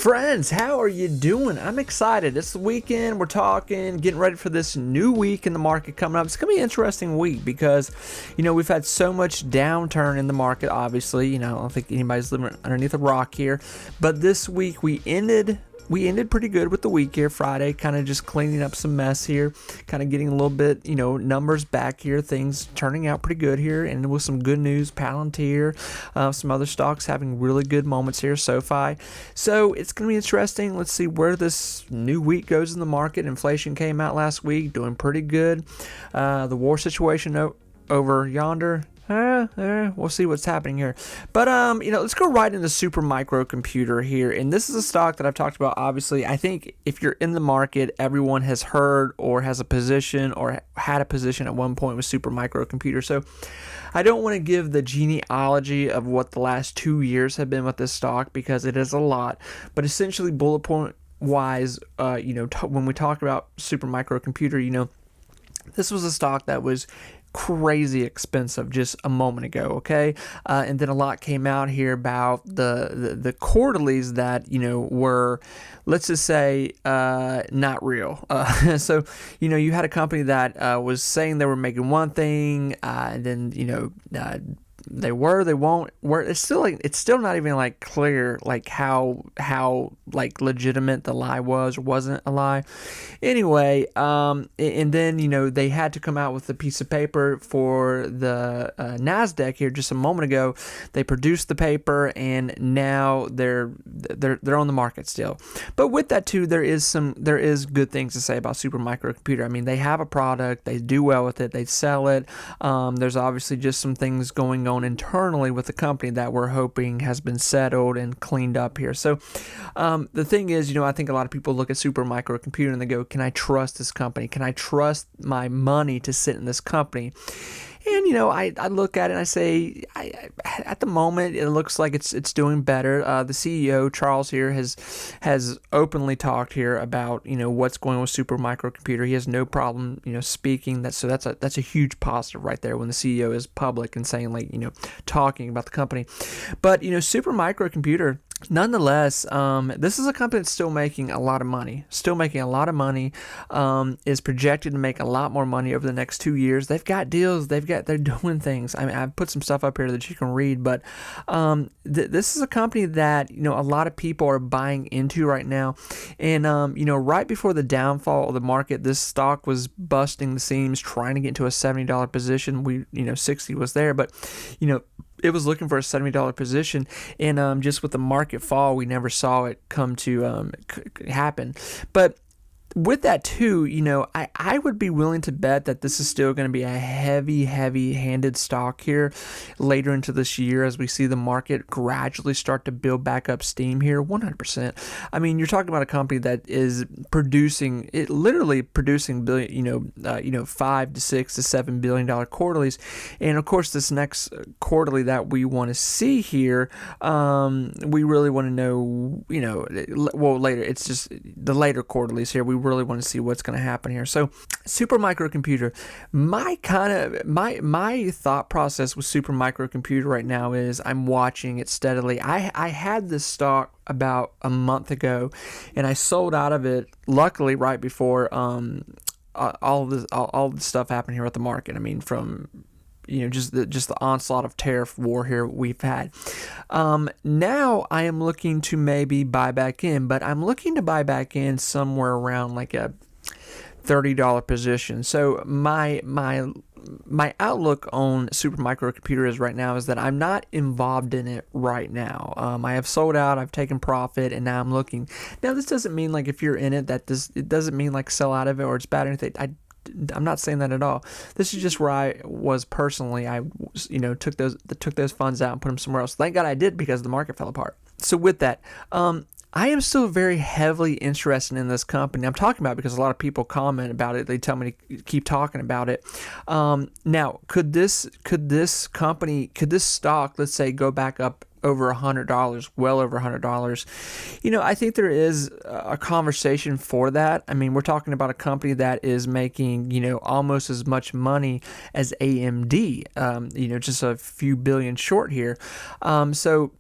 Friends, how are you doing? I'm excited. It's the weekend. We're talking, getting ready for this new week in the market coming up. It's going to be an interesting week because, we've had so much downturn in the market, obviously. I don't think anybody's living underneath a rock here. But this week we ended pretty good with the week here, Friday, kind of just cleaning up some mess here, kind of getting a little bit, numbers back here, things turning out pretty good here, and with some good news, Palantir, some other stocks having really good moments here, SoFi. So it's going to be interesting. Let's see where this new week goes in the market. Inflation came out last week, doing pretty good. The war situation over yonder, we'll see what's happening here. But, let's go right into super microcomputer here. And this is a stock that I've talked about. Obviously, I think if you're in the market, everyone has heard or has a position or had a position at one point with super microcomputer. So I don't want to give the genealogy of what the last 2 years have been with this stock because it is a lot. But essentially, bullet point wise, when we talk about super microcomputer, this was a stock that was crazy expensive just a moment ago, okay? And then a lot came out here about the quarterlies that, were, let's just say, not real. So, you had a company that was saying they were making one thing, and then, they won't. It's still not even clear how legitimate the lie was or wasn't a lie. Anyway, and then they had to come out with a piece of paper for the Nasdaq here just a moment ago. They produced the paper and now they're on the market still. But with that too, there is good things to say about super microcomputer. I mean, they have a product, they do well with it, they sell it. There's obviously just some things going on internally with the company that we're hoping has been settled and cleaned up here. So the thing is, I think a lot of people look at super microcomputer and they go, can I trust this company? Can I trust my money to sit in this company? And, I look at it and I say, at the moment, it looks like it's doing better. The CEO, Charles here, has openly talked here about, what's going on with super microcomputer. He has no problem, speaking. That's a huge positive right there when the CEO is public and saying, talking about the company. But, super microcomputer, nonetheless, this is a company that's still making a lot of money. Is projected to make a lot more money over the next 2 years. They've got deals. They're doing things. I mean, I've put some stuff up here that you can read, but this is a company that, a lot of people are buying into right now. And, right before the downfall of the market, this stock was busting the seams, trying to get into a $70 position. 60 was there, but, it was looking for a $70 position, and just with the market fall, we never saw it come to happen. But with that too, I would be willing to bet that this is still going to be a heavy-handed stock here later into this year as we see the market gradually start to build back up steam here. 100%. I mean, you're talking about a company that is literally producing billion, 5 to 6 to $7 billion quarterlies, and of course this next quarterly that we want to see here, we really want to know, later. It's just the later quarterlies here. We really want to see what's going to happen here. So super microcomputer, my thought process with super microcomputer right now is I'm watching it steadily. I had this stock about a month ago and I sold out of it, luckily right before all the stuff happened here at the market. I mean, from just the onslaught of tariff war here we've had. Now I am looking to maybe buy back in, but I'm looking to buy back in somewhere around like a $30 position. So my outlook on super microcomputer is right now is that I'm not involved in it right now. I have sold out, I've taken profit, and now I'm looking. Now this doesn't mean if you're in it it doesn't mean sell out of it or it's bad or anything. I'm not saying that at all. This is just where I was personally. I, took those funds out and put them somewhere else. Thank God I did because the market fell apart. So with that, I am still very heavily interested in this company. I'm talking about it because a lot of people comment about it. They tell me to keep talking about it. Now, could this stock, let's say, go back up over $100, well over $100. I think there is a conversation for that. I mean, we're talking about a company that is making, almost as much money as AMD, just a few billion short here. So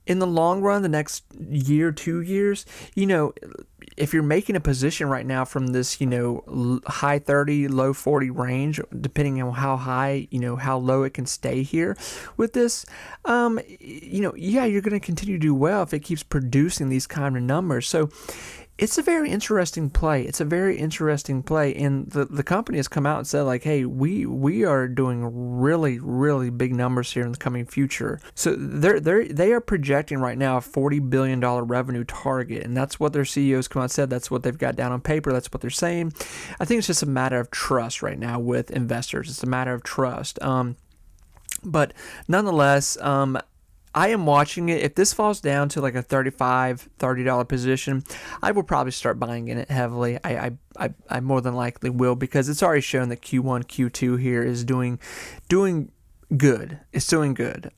in the long run, the next year, 2 years, if you're making a position right now from this, high 30, low 40 range, depending on how high, how low it can stay here with this, you're going to continue to do well if it keeps producing these kind of numbers. So it's a very interesting play. And the company has come out and said, like, hey, we are doing really, really big numbers here in the coming future. So they are projecting right now a $40 billion revenue target, and that's what their CEOs come out and said. That's what they've got down on paper. That's what they're saying. I think it's just a matter of trust right now with investors. It's a matter of trust. But nonetheless, I am watching it. If this falls down to like a $30 position, I will probably start buying in it heavily. I more than likely will, because it's already shown that Q1, Q2 here is doing good. It's doing good.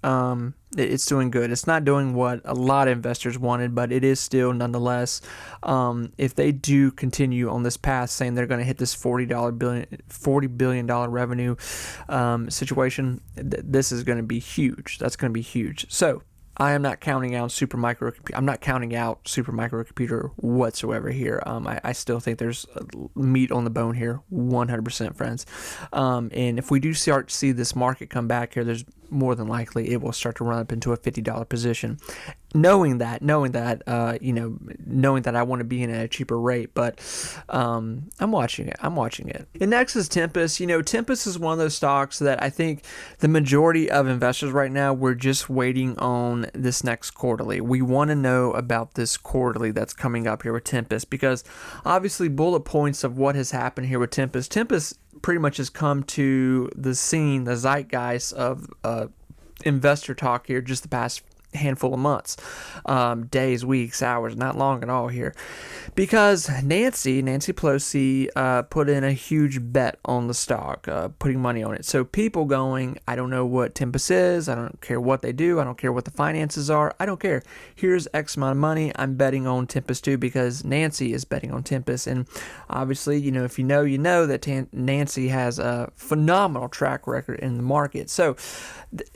It's doing good. It's not doing what a lot of investors wanted, but it is still nonetheless. If they do continue on this path, saying they're going to hit this $40 billion revenue situation, this is going to be huge. That's going to be huge. So I am not counting out supermicrocomputer. I'm not counting out supermicrocomputer whatsoever here. I still think there's meat on the bone here, 100%, friends. And if we do start to see this market come back here, there's more than likely it will start to run up into a $50 position. Knowing that I want to be in at a cheaper rate, but I'm watching it. And next is Tempest. Tempest is one of those stocks that I think the majority of investors right now, we're just waiting on this next quarterly. We want to know about this quarterly that's coming up here with Tempest, because obviously bullet points of what has happened here with Tempest. Tempest pretty much has come to the scene, the zeitgeist of investor talk here just the past handful of months, days, weeks, hours, not long at all here, because Nancy Pelosi put in a huge bet on the stock, putting money on it. So people going, I don't know what Tempest is, I don't care what they do, I don't care what the finances are, I don't care. Here's X amount of money, I'm betting on Tempest too, because Nancy is betting on Tempest. And obviously, if you know that Nancy has a phenomenal track record in the market. So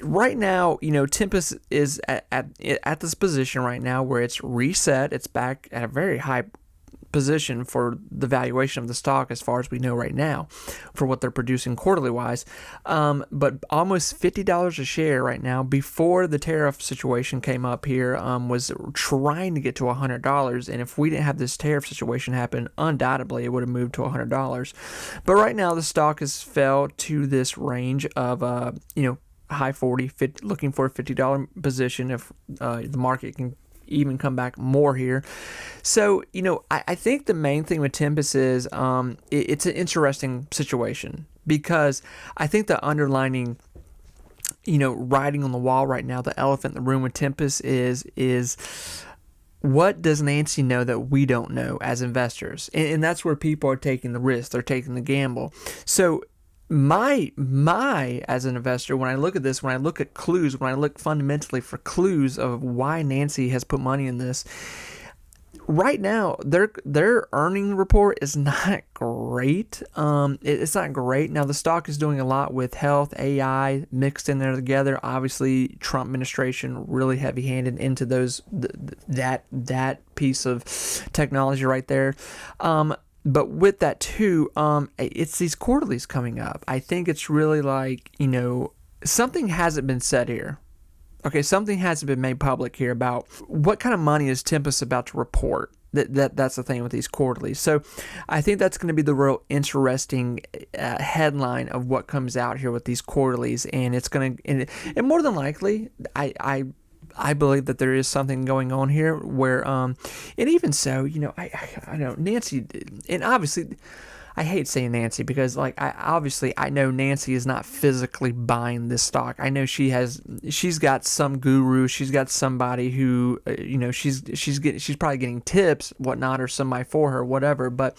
right now, Tempest is at this position right now where it's reset. It's back at a very high position for the valuation of the stock, as far as we know right now, for what they're producing quarterly wise. But almost $50 a share right now. Before the tariff situation came up here, was trying to get to $100. And if we didn't have this tariff situation happen, undoubtedly it would have moved to $100. But right now the stock has fell to this range of high 40, 50, looking for a $50 position if the market can even come back more here. So, I think the main thing with Tempest is it's an interesting situation, because I think the underlining, writing on the wall right now, the elephant in the room with Tempest is what does Nancy know that we don't know as investors? And that's where people are taking the risk. They're taking the gamble. So my as an investor, when I look at this, when I look at clues, when I look fundamentally for clues of why Nancy has put money in this, right now their earning report is not great. It's not great. Now the stock is doing a lot with health, AI mixed in there together. Obviously, Trump administration really heavy-handed into that piece of technology right there. But with that too, it's these quarterlies coming up. I think it's really like, something hasn't been said here. Okay, something hasn't been made public here about what kind of money is Tempest about to report. That's the thing with these quarterlies. So I think that's going to be the real interesting headline of what comes out here with these quarterlies. And it's going to, and more than likely, I believe that there is something going on here where, and even so, I know Nancy, and obviously, I hate saying Nancy because, I know Nancy is not physically buying this stock. I know she's got some guru, she's got somebody who, she's probably getting tips, whatnot, or somebody for her, whatever. But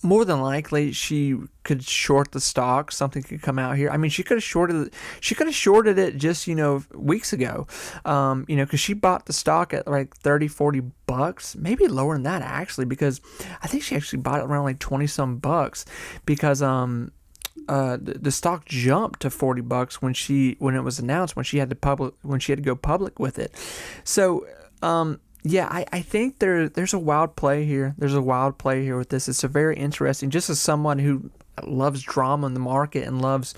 more than likely, she could short the stock. Something could come out here. I mean, she could have shorted it just, weeks ago, because she bought the stock at like $30-$40, maybe lower than that actually, because I think she actually bought it around like 20 some bucks, because the stock jumped to $40 when it was announced, when she had to go public with it. So yeah, I think there's a wild play here. There's a wild play here with this. It's a very interesting, just as someone who loves drama in the market and loves,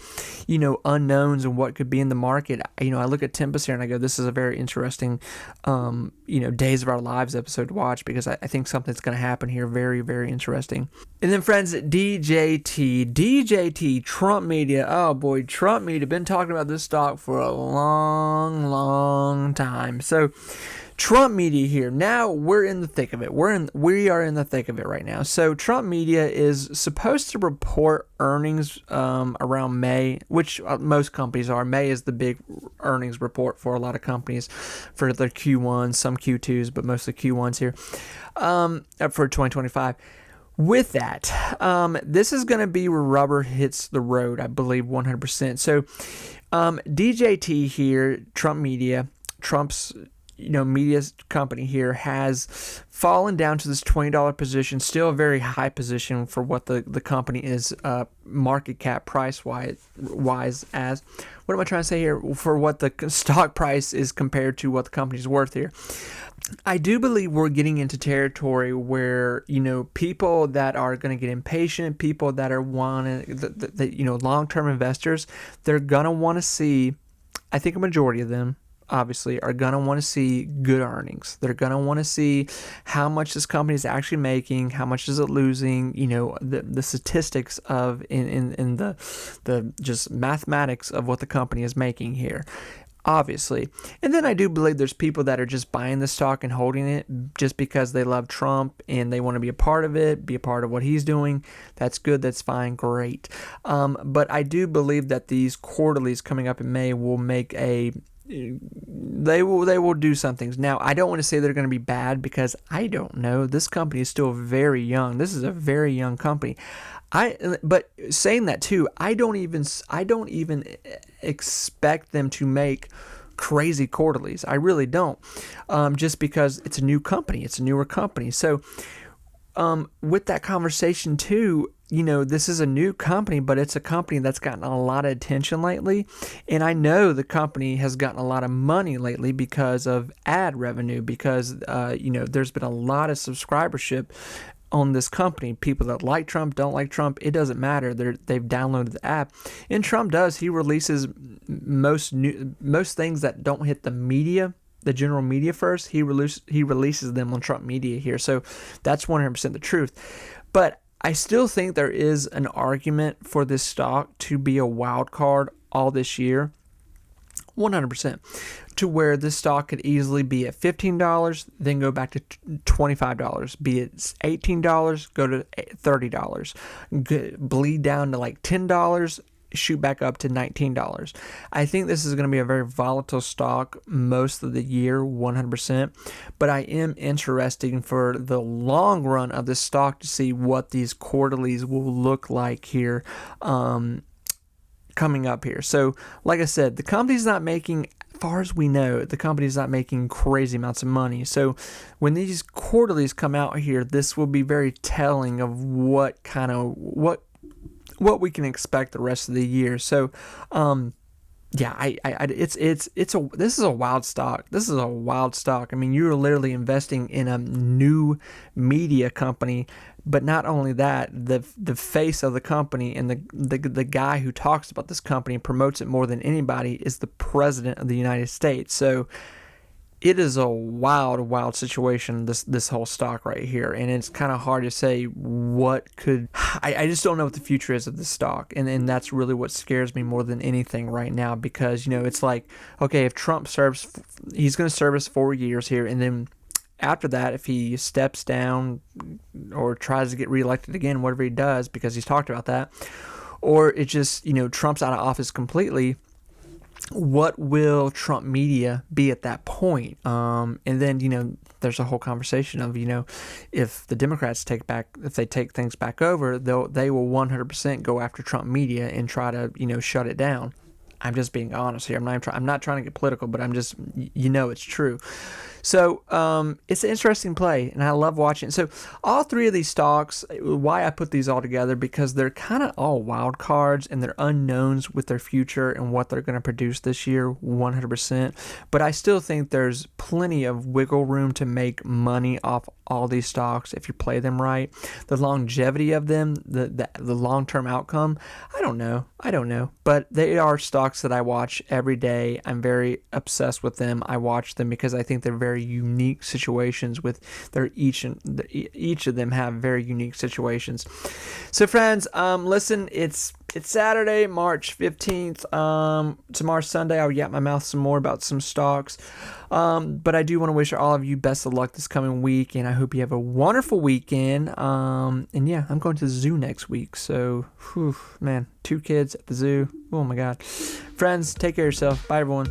unknowns and what could be in the market. I look at Tempest here and I go, this is a very interesting, Days of Our Lives episode to watch, because I think something's going to happen here. Very, very interesting. And then, friends, DJT, Trump Media. Oh boy, Trump Media. Been talking about this stock for a long, long time. So, Trump Media here. Now we're in the thick of it. We are in the thick of it right now. So Trump Media is supposed to report earnings around May, which most companies are. May is the big earnings report for a lot of companies for their Q1s, some Q2s, but mostly Q1s here for 2025. With that, this is going to be where rubber hits the road, I believe, 100%. So DJT here, Trump Media, Trump's media company here, has fallen down to this $20 position, still a very high position for what the company is market cap price wise as. What am I trying to say here? For what the stock price is compared to what the company's worth here. I do believe we're getting into territory where, people that are going to get impatient, people that are long-term investors, they're going to want to see, I think a majority of them, obviously, are going to want to see good earnings. They're going to want to see how much this company is actually making, how much is it losing, the statistics of in the just mathematics of what the company is making here, obviously. And then I do believe there's people that are just buying the stock and holding it just because they love Trump and they want to be a part of it, be a part of what he's doing. That's good. That's fine. Great. But I do believe that these quarterlies coming up in May will make they will do some things. Now, I don't want to say they're going to be bad because I don't know. This company is still very young. This is a very young company. But saying that too, I don't even expect them to make crazy quarterlies. I really don't. Just because it's a new company, it's a newer company. So with that conversation too, this is a new company, but it's a company that's gotten a lot of attention lately. And I know the company has gotten a lot of money lately because of ad revenue, because, there's been a lot of subscribership on this company. People that like Trump, don't like Trump, it doesn't matter. They've downloaded the app. And Trump he releases most things that don't hit the media, the general media first. He releases them on Trump Media here. So that's 100% the truth. But I still think there is an argument for this stock to be a wild card all this year, 100%, to where this stock could easily be at $15, then go back to $25, be it $18, go to $30, bleed down to like $10, shoot back up to $19. I think this is going to be a very volatile stock most of the year, 100%. But I am interested for the long run of this stock to see what these quarterlies will look like here coming up here. So, like I said, the company's not making, as far as we know, the company's not making crazy amounts of money. So when these quarterlies come out here, this will be very telling of what we can expect the rest of the year. So, yeah, this is a wild stock. This is a wild stock. I mean, you're literally investing in a new media company, but not only that, the face of the company and the guy who talks about this company and promotes it more than anybody is the president of the United States. So it is a wild situation, this whole stock right here. And it's kind of hard to say what could... I just don't know what the future is of this stock. And that's really what scares me more than anything right now. Because, it's like, okay, if Trump he's going to serve us 4 years here. And then after that, if he steps down or tries to get reelected again, whatever he does, because he's talked about that, or it just, Trump's out of office completely, what will Trump Media be at that point? And then, there's a whole conversation of, if the Democrats take things back over, they will 100% go after Trump Media and try to, shut it down. I'm just being honest here. I'm not trying to get political, but I'm just, it's true. So it's an interesting play, and I love watching it. So all three of these stocks, why I put these all together, because they're kind of all wild cards and they're unknowns with their future and what they're going to produce this year, 100%. But I still think there's plenty of wiggle room to make money off all these stocks if you play them right. The longevity of them, the long-term outcome, I don't know. But they are stocks that I watch every day. I'm very obsessed with them. I watch them because I think they're very unique situations with each of them have very unique situations. So friends, listen, it's Saturday, March 15th. Tomorrow's Sunday. I'll yap my mouth some more about some stocks. But I do want to wish all of you best of luck this coming week, and I hope you have a wonderful weekend. And yeah, I'm going to the zoo next week. So, man, 2 kids at the zoo. Oh my God. Friends, take care of yourself. Bye, everyone.